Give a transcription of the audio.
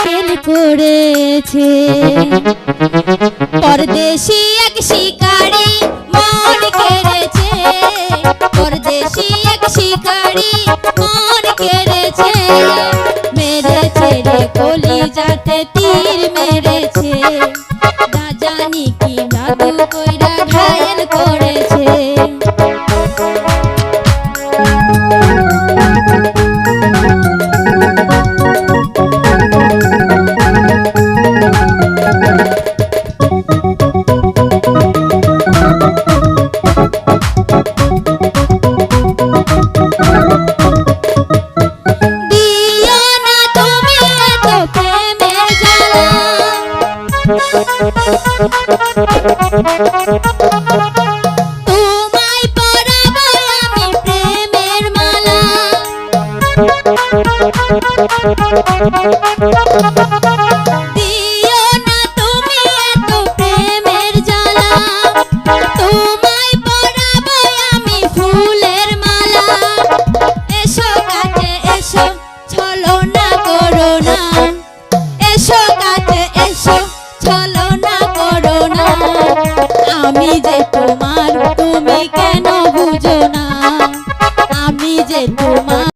প্রেম করেছে পরদেশি এক শিকারী মন কেড়েছে, পরদেশি এক শিকারী মন কেড়েছে, মেরেছে রে কলিজাতে তীর মেরেছে, না জানি কি জাদু কইরা ঘায়েল করেছে। তোমায় পরাবো আমি প্রেমের মালা, দিও না তুমি এত প্রেমের জ্বালা, তোমায় পরাবো আমি ফুলের মালা, এসো কাছে এসো ছলনা করো না, এসো কাছে এসো ছলনা করো না, আমি যে